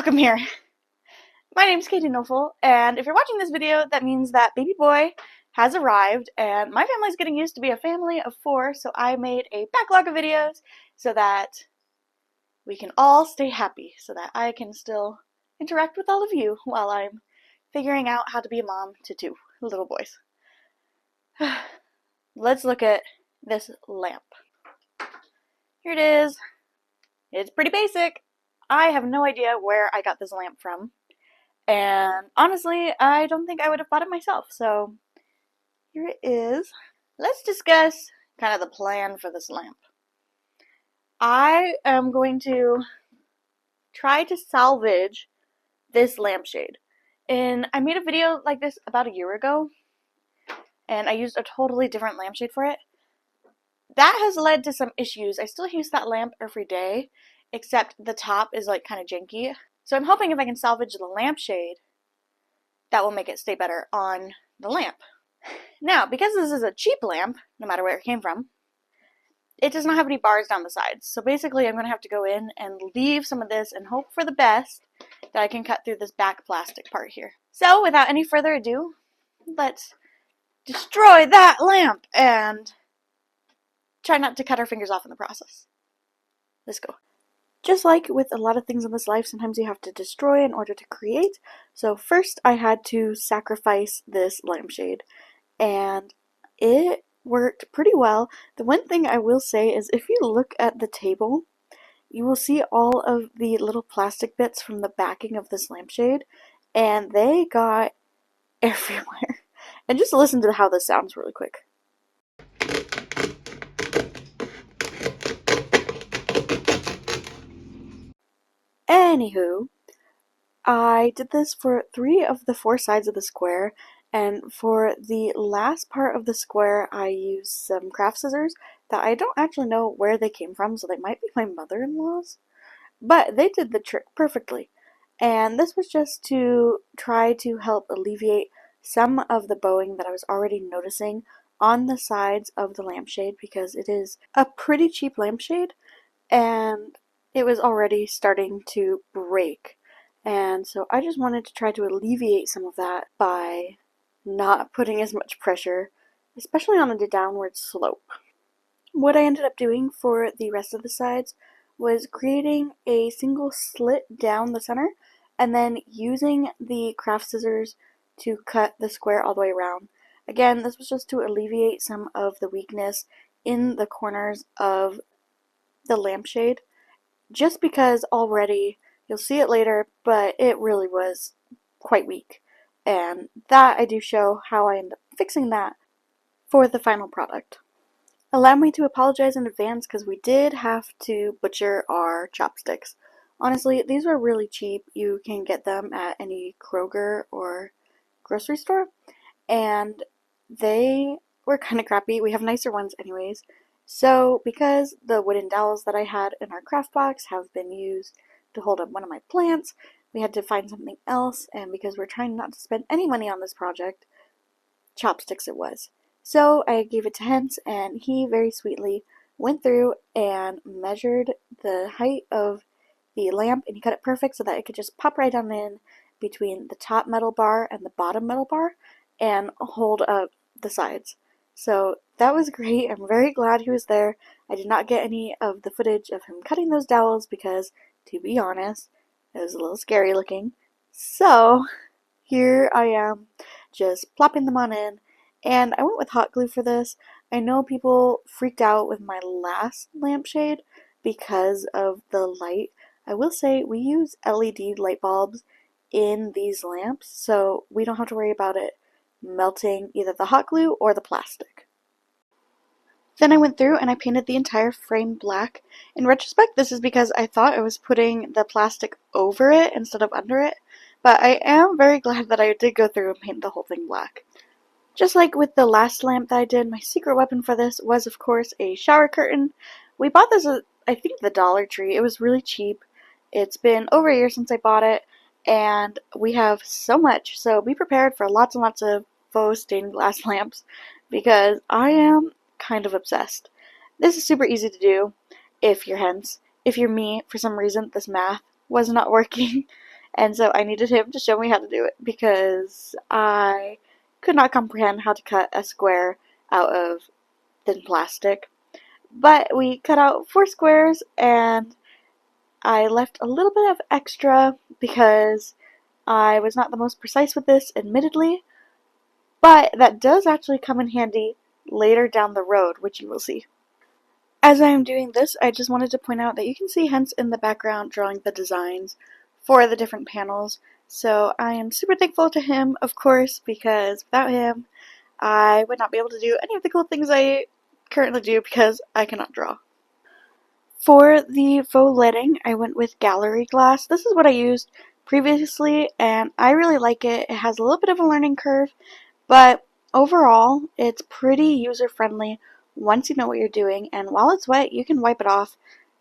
Welcome here. My name's Katie Nofel, and if you're watching this video, that means that baby boy has arrived, and my family's getting used to be a family of 4, so I made a backlog of videos so that we can all stay happy, so that I can still interact with all of you while I'm figuring out how to be a mom to 2 little boys. Let's look at this lamp. Here it is. It's pretty basic. I have no idea where I got this lamp from. And honestly, I don't think I would have bought it myself. So here it is. Let's discuss kind of the plan for this lamp. I am going to try to salvage this lampshade. And I made a video like this about a year ago, and I used a totally different lampshade for it. That has led to some issues. I still use that lamp every day, except the top is like kind of janky. So I'm hoping if I can salvage the lampshade, that will make it stay better on the lamp. Now, because this is a cheap lamp, no matter where it came from, it does not have any bars down the sides. So basically I'm going to have to go in and leave some of this and hope for the best that I can cut through this back plastic part here. So without any further ado, let's destroy that lamp and try not to cut our fingers off in the process. Let's go. Just like with a lot of things in this life, sometimes you have to destroy in order to create. So first I had to sacrifice this lampshade, and it worked pretty well. The one thing I will say is if you look at the table, you will see all of the little plastic bits from the backing of this lampshade, and they got everywhere. And just listen to how this sounds really quick. Anywho, I did this for 3 of the 4 sides of the square, and for the last part of the square I used some craft scissors that I don't actually know where they came from, so they might be my mother-in-law's, but they did the trick perfectly. And this was just to try to help alleviate some of the bowing that I was already noticing on the sides of the lampshade, because it is a pretty cheap lampshade and it was already starting to break. And so I just wanted to try to alleviate some of that by not putting as much pressure, especially on the downward slope. What I ended up doing for the rest of the sides was creating a single slit down the center and then using the craft scissors to cut the square all the way around. Again, this was just to alleviate some of the weakness in the corners of the lampshade, just because already, you'll see it later, but it really was quite weak. And that I do show how I end up fixing that for the final product. Allow me to apologize in advance because we did have to butcher our chopsticks. Honestly, these were really cheap. You can get them at any Kroger or grocery store, and they were kind of crappy. We have nicer ones anyways. So because the wooden dowels that I had in our craft box have been used to hold up one of my plants, we had to find something else, and because we're trying not to spend any money on this project, chopsticks it was. So I gave it to Hens, and he very sweetly went through and measured the height of the lamp, and he cut it perfect so that it could just pop right down in between the top metal bar and the bottom metal bar and hold up the sides. So that was great. I'm very glad he was there. I did not get any of the footage of him cutting those dowels because, to be honest, it was a little scary looking. So here I am just plopping them on in, and I went with hot glue for this. I know people freaked out with my last lampshade because of the light. I will say we use LED light bulbs in these lamps, so we don't have to worry about it melting either the hot glue or the plastic. Then I went through and I painted the entire frame black. In retrospect, this is because I thought I was putting the plastic over it instead of under it, but I am very glad that I did go through and paint the whole thing black. Just like with the last lamp that I did, my secret weapon for this was, of course, a shower curtain. We bought this at, I think, the Dollar Tree. It was really cheap. It's been over a year since I bought it, and we have so much, so be prepared for lots and lots of faux stained glass lamps, because I am kind of obsessed. This is super easy to do if you're Hens. If you're me, for some reason, this math was not working. And so I needed him to show me how to do it because I could not comprehend how to cut a square out of thin plastic. But we cut out 4 squares and I left a little bit of extra because I was not the most precise with this, admittedly, but that does actually come in handy later down the road, which you will see. As I am doing this, I just wanted to point out that you can see Hence in the background drawing the designs for the different panels. So I am super thankful to him, of course, because without him, I would not be able to do any of the cool things I currently do because I cannot draw. For the faux leading, I went with gallery glass. This is what I used previously, and I really like it. It has a little bit of a learning curve, but overall, it's pretty user-friendly once you know what you're doing, and while it's wet, you can wipe it off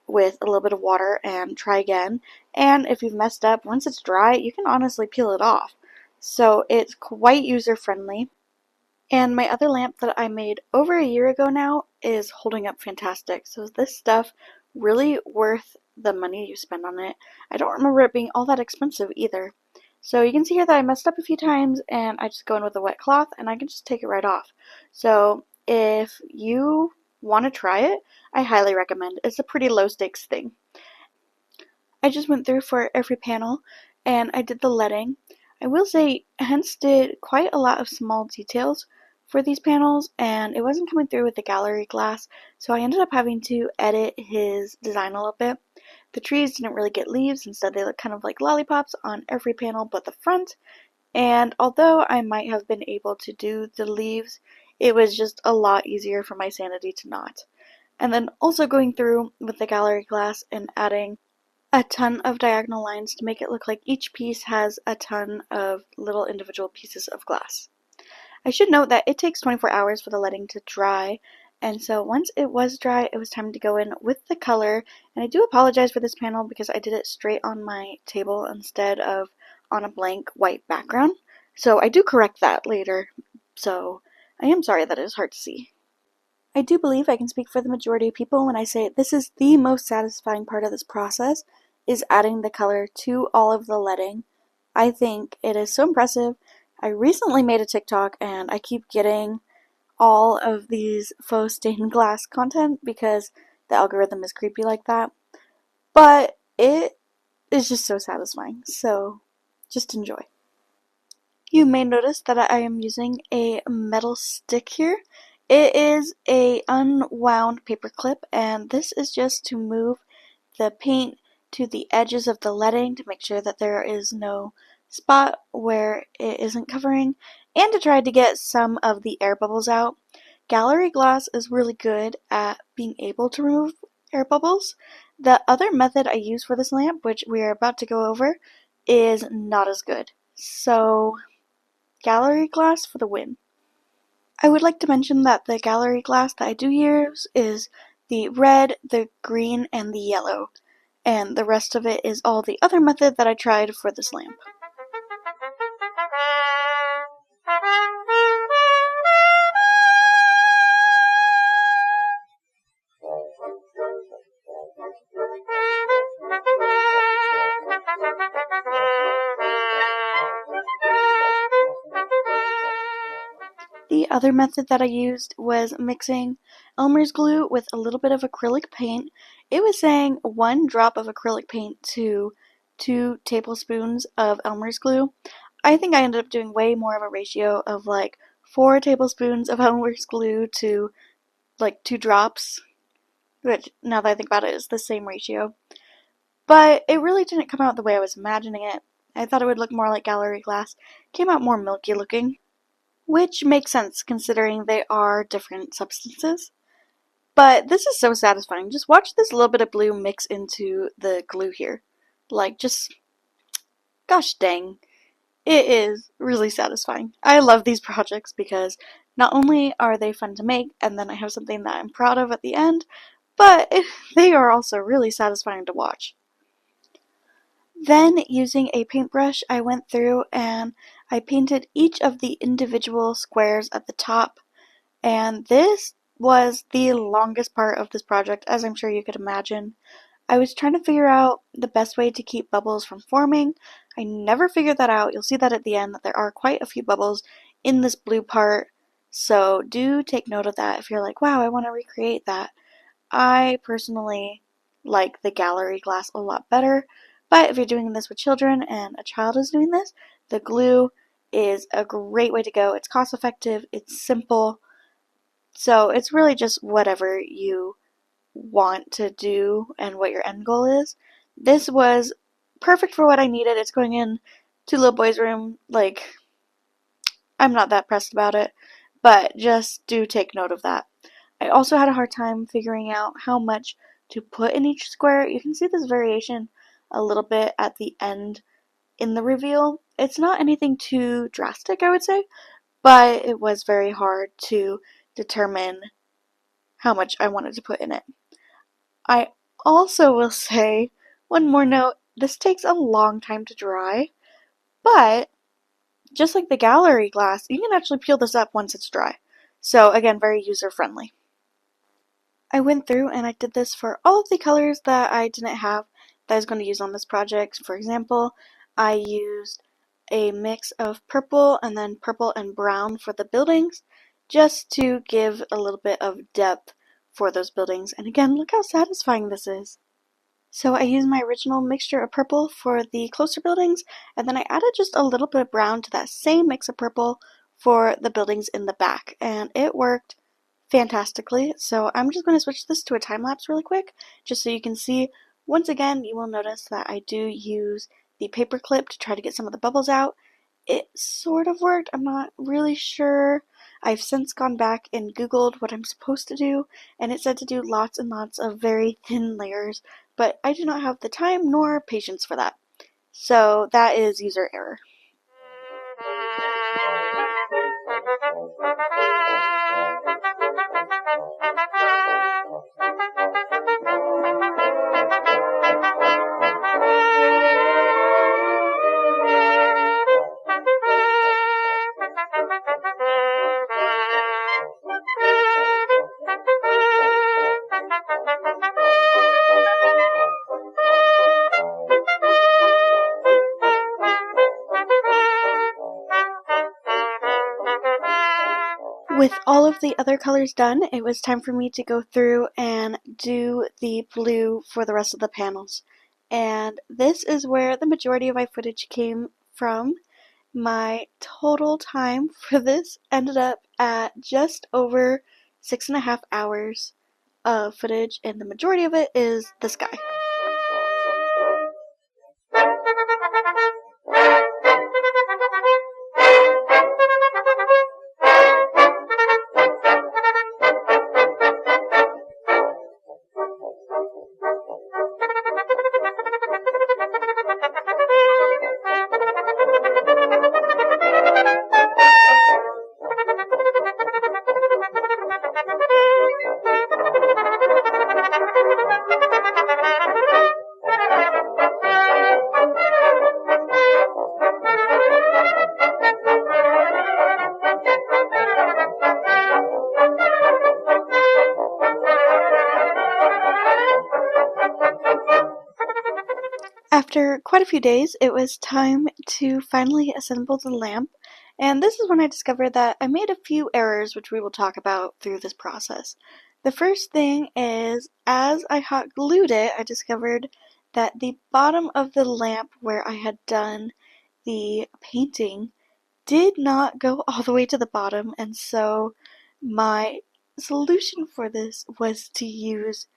with a little bit of water and try again. And if you've messed up, once it's dry, you can honestly peel it off. So it's quite user-friendly. And my other lamp that I made over a year ago now is holding up fantastic. So this stuff really worth the money you spend on it. I don't remember it being all that expensive either. So you can see here that I messed up a few times and I just go in with a wet cloth and I can just take it right off. So if you want to try it, I highly recommend. It's a pretty low stakes thing. I just went through for every panel and I did the leading. I will say Hence did quite a lot of small details for these panels and it wasn't coming through with the gallery glass, so I ended up having to edit his design a little bit. The trees didn't really get leaves, instead they look kind of like lollipops on every panel but the front, and although I might have been able to do the leaves, it was just a lot easier for my sanity to not. And then also going through with the gallery glass and adding a ton of diagonal lines to make it look like each piece has a ton of little individual pieces of glass. I should note that it takes 24 hours for the leading to dry, and so once it was dry, it was time to go in with the color, and I do apologize for this panel because I did it straight on my table instead of on a blank white background, so I do correct that later, so I am sorry that it is hard to see. I do believe I can speak for the majority of people when I say this is the most satisfying part of this process, is adding the color to all of the leading. I think it is so impressive. I recently made a TikTok and I keep getting all of these faux stained glass content because the algorithm is creepy like that. But it is just so satisfying, so just enjoy. You may notice that I am using a metal stick here. It is a unwound paper clip, and this is just to move the paint to the edges of the leading to make sure that there is no spot where it isn't covering, and to try to get some of the air bubbles out. Gallery glass is really good at being able to remove air bubbles. The other method I use for this lamp, which we are about to go over, is not as good. So gallery glass for the win. I would like to mention that the gallery glass that I do use is the red, the green, and the yellow, and the rest of it is all the other method that I tried for this lamp. The other method that I used was mixing Elmer's glue with a little bit of acrylic paint. It was saying 1 drop of acrylic paint to 2 tablespoons of Elmer's glue. I think I ended up doing way more of a ratio of like 4 tablespoons of Elmer's glue to like 2 drops, which now that I think about it is the same ratio. But it really didn't come out the way I was imagining it. I thought it would look more like gallery glass. It came out more milky looking, which makes sense considering they are different substances. But this is so satisfying. Just watch this little bit of blue mix into the glue here. Like, just, gosh dang. It is really satisfying. I love these projects because not only are they fun to make, and then I have something that I'm proud of at the end, but they are also really satisfying to watch. Then, using a paintbrush, I went through and I painted each of the individual squares at the top, and this was the longest part of this project, as I'm sure you could imagine. I was trying to figure out the best way to keep bubbles from forming. I never figured that out. You'll see that at the end that there are quite a few bubbles in this blue part. So do take note of that if you're like, wow, I want to recreate that. I personally like the gallery glass a lot better, but if you're doing this with children and a child is doing this, the glue is a great way to go. It's cost effective, it's simple, so it's really just whatever you want to do and what your end goal is. This was perfect for what I needed. It's going in to little boy's room. Like, I'm not that pressed about it, but just do take note of that. I also had a hard time figuring out how much to put in each square. You can see this variation a little bit at the end in the reveal. It's not anything too drastic, I would say, but it was very hard to determine how much I wanted to put in it. I also will say one more note, this takes a long time to dry, but just like the gallery glass, you can actually peel this up once it's dry. So again, very user friendly. I went through and I did this for all of the colors that I didn't have that I was going to use on this project. For example, I used a mix of purple and then purple and brown for the buildings just to give a little bit of depth for those buildings. And again, look how satisfying this is. So I used my original mixture of purple for the closer buildings, and then I added just a little bit of brown to that same mix of purple for the buildings in the back, and it worked fantastically. So I'm just going to switch this to a time lapse really quick, just so you can see. Once again, you will notice that I do use the paper clip to try to get some of the bubbles out. It sort of worked. I'm not really sure. I've since gone back and Googled what I'm supposed to do, and it said to do lots and lots of very thin layers, but I do not have the time nor patience for that. So that is user error. With all of the other colors done, it was time for me to go through and do the blue for the rest of the panels. And this is where the majority of my footage came from. My total time for this ended up at just over 6.5 hours of footage, and the majority of it is the sky. After quite a few days, it was time to finally assemble the lamp, and this is when I discovered that I made a few errors which we will talk about through this process. The first thing is, as I hot glued it, I discovered that the bottom of the lamp where I had done the painting did not go all the way to the bottom, and so my solution for this was to use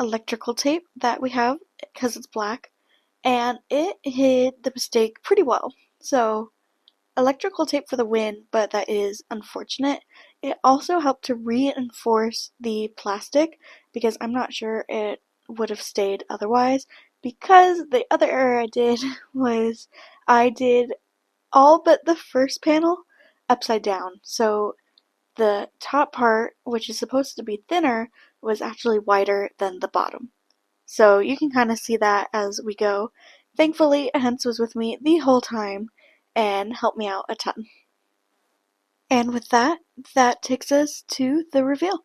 electrical tape that we have because it's black, and it hid the mistake pretty well. So electrical tape for the win, but that is unfortunate. It also helped to reinforce the plastic because I'm not sure it would have stayed otherwise, because the other error I did was I did all but the first panel upside down. So the top part, which is supposed to be thinner, was actually wider than the bottom. So you can kind of see that as we go. Thankfully, Hens was with me the whole time and helped me out a ton. And with that, that takes us to the reveal.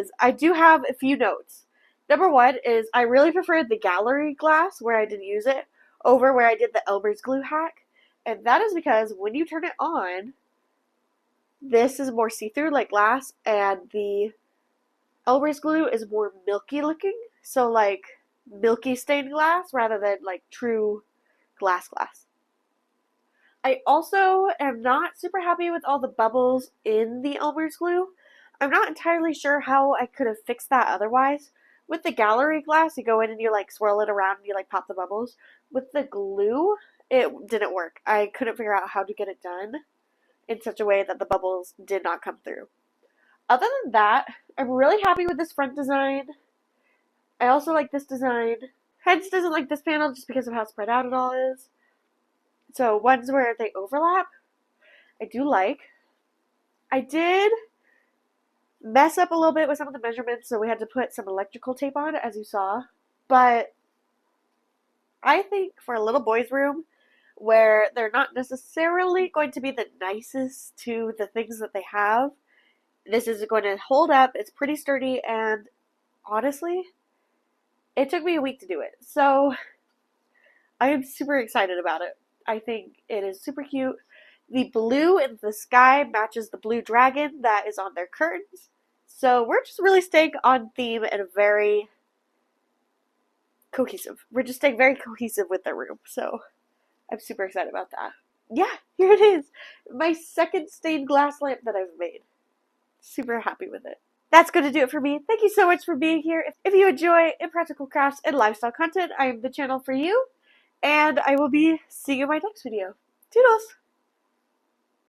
is, I do have a few notes. Number one is I really preferred the gallery glass where I didn't use it over where I did the Elmer's glue hack. And that is because when you turn it on, this is more see-through like glass, and the Elmer's glue is more milky looking. So like milky stained glass rather than like true glass. I also am not super happy with all the bubbles in the Elmer's glue. I'm not entirely sure how I could have fixed that otherwise. With the gallery glass, you go in and you like swirl it around and you like pop the bubbles. With the glue, it didn't work. I couldn't figure out how to get it done in such a way that the bubbles did not come through. Other than that, I'm really happy with this front design. I also like this design. Hence doesn't like this panel just because of how spread out it all is. So ones where they overlap, I do like. I did mess up a little bit with some of the measurements, so we had to put some electrical tape on, as you saw. But I think for a little boy's room, where they're not necessarily going to be the nicest to the things that they have, this is going to hold up. It's pretty sturdy, and honestly, it took me a week to do it. So I am super excited about it. I think it is super cute. The blue in the sky matches the blue dragon that is on their curtains. So we're just really staying on theme and very cohesive. We're just staying very cohesive with the room. So I'm super excited about that. Yeah, here it is. My second stained glass lamp that I've made. Super happy with it. That's going to do it for me. Thank you so much for being here. If you enjoy impractical crafts and lifestyle content, I am the channel for you. And I will be seeing you in my next video. Toodles!